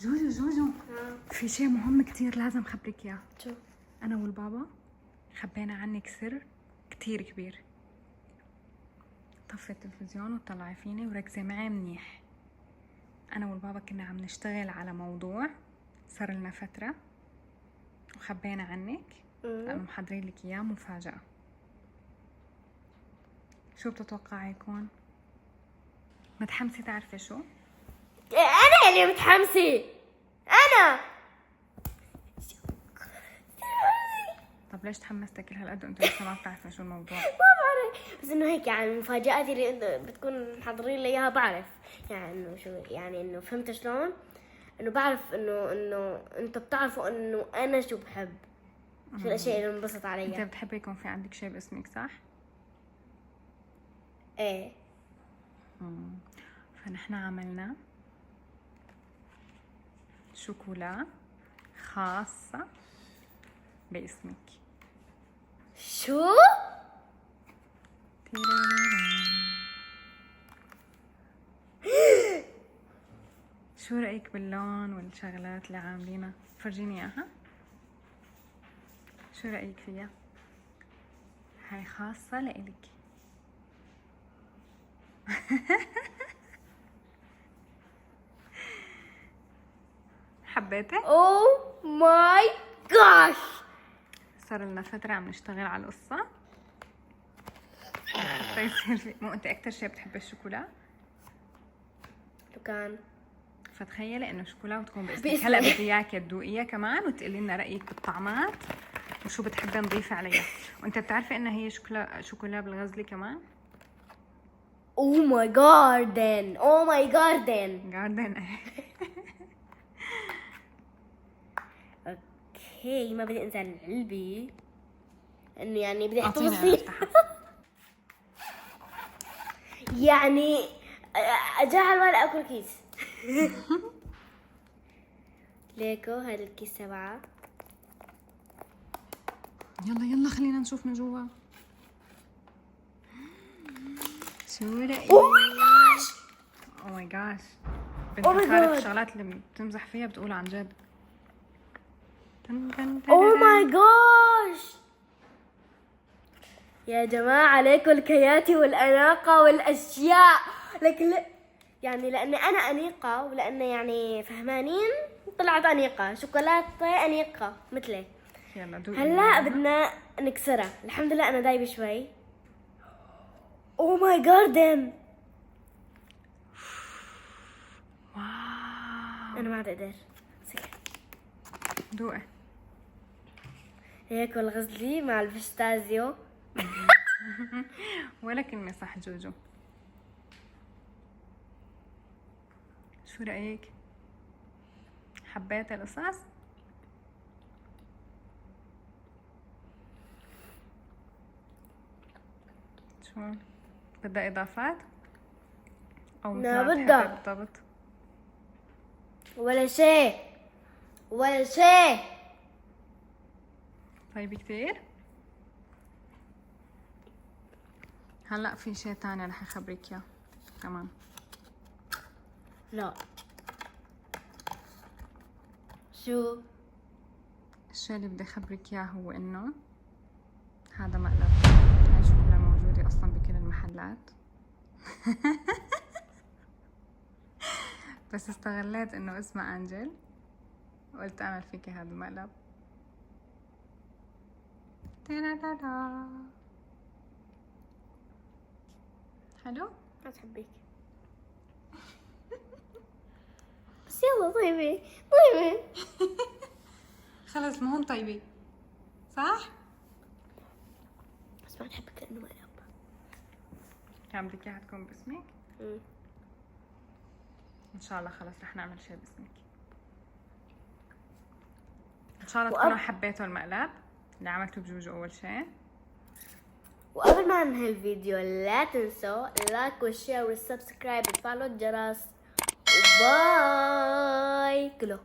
جوجو جوجو، في شيء مهم كتير لازم خبرك اياه. شو؟ انا والبابا خبينا عنك سر كتير كبير. طفي التلفزيون وطلعي فيني وركزي معي منيح. انا والبابا كنا عم نشتغل على موضوع صار لنا فترة وخبينا عنك لانه محضرين لك اياه مفاجأة. شو بتتوقعي يكون؟ متحمسة تعرفي شو؟ انا اللي متحمسه. انا طب ليش تحمستي كل هالقد وانت لسه ما بتعرفي شو الموضوع؟ ما بعرف، بس انه هيك يعني المفاجآت اللي انت بتكون محضرين لي اياها بعرف يعني انه شو، يعني انه فهمت شلون؟ انه بعرف انه انتوا بتعرفوا انه انا شو بحب، شو الاشياء اللي انبسط انت عليها. بتحبي يكون في عندك شيء باسمك صح؟ ايه فنحن عملنا شوكولا خاصة باسمك. شو؟ شو رأيك باللون والشغلات اللي عاملينها؟ فرجيني اياها. شو رأيك فيها؟ هاي خاصة لإلك. حبيتي؟ اوه ماي جاش. صار لنا فترة عم نشتغل على القصة فيصير في مو انت اكتر شيء بتحبي الشوكولا؟ لو كان فتخيلي انه شوكولا وتكون باسمك. باسمك. هلا بدي اياكي تذوقيها كمان وتقولي لنا رايك بالطعمات وشو بتحبي نضيف عليها. وانت بتعرفي انها هي شوكولا بالغزلي كمان؟ اوه ماي جاردن، اوه ماي جاردن. جاردن. اوكي، ما بدي انسى العلبة انه يعني بدي احط اعطيني فيه افتحها. يعني اجعل ولا اكل كيس. ليكو هذا الكيس تبعه. يلا يلا خلينا نشوف من جوا. شو رايك؟ اوه ماي جاش، او ماي جاش. بنت Oh my خالد God. الشغلات اللي بتمزح فيها بتقول عن جد. اوه ماي جاش. يا جماعة عليكم الكياتي والأناقة والأشياء لك يعني لأن أنا أنيقة ولأن يعني فهمانين طلعت أنيقة، شوكولاتة أنيقة مثلي. يلا دوقي. هلا بدنا نكسرها. الحمد لله أنا دايبة شوي. اوه ماي جاردن. واو. أنا ما عاد أقدر. دوقي. هيك الغزلي مع الفيستازيو. ولا كلمة صح جوجو. شو رأيك؟ حبيت القصص؟ شو؟ بدها إضافات؟ أو مثل لا ما بتحبي بدها. بالضبط؟ ولا شيء ولا شيء. طيب كتير؟ هلا في شيء تاني رح أخبرك إياه كمان. لا شو؟ الشيء اللي بدي أخبرك إياه هو إنه هذا مقلب. هاي شوكولا موجودة أصلا بكل المحلات. بس استغليت إنه اسمها أنجل وقلت أعمل فيكي هذا المقلب. تيرارارا. حلو؟ ما تحبيك. بس يلا طيبة طيبة. خلص مهم طيبة صح؟ بس ما تحبك لأنه مقلب. كان بدك إياها تكون باسمك؟ إن شاء الله خلص رح نعمل شيء باسمك. إن شاء الله تكونوا حبيتوا المقلب اللي عملته بجوجو أول شيء. وقبل ما ننهي الفيديو لا تنسوا اللايك والشير والسبسكرايب وتفعلوا الجرس. وباي كله.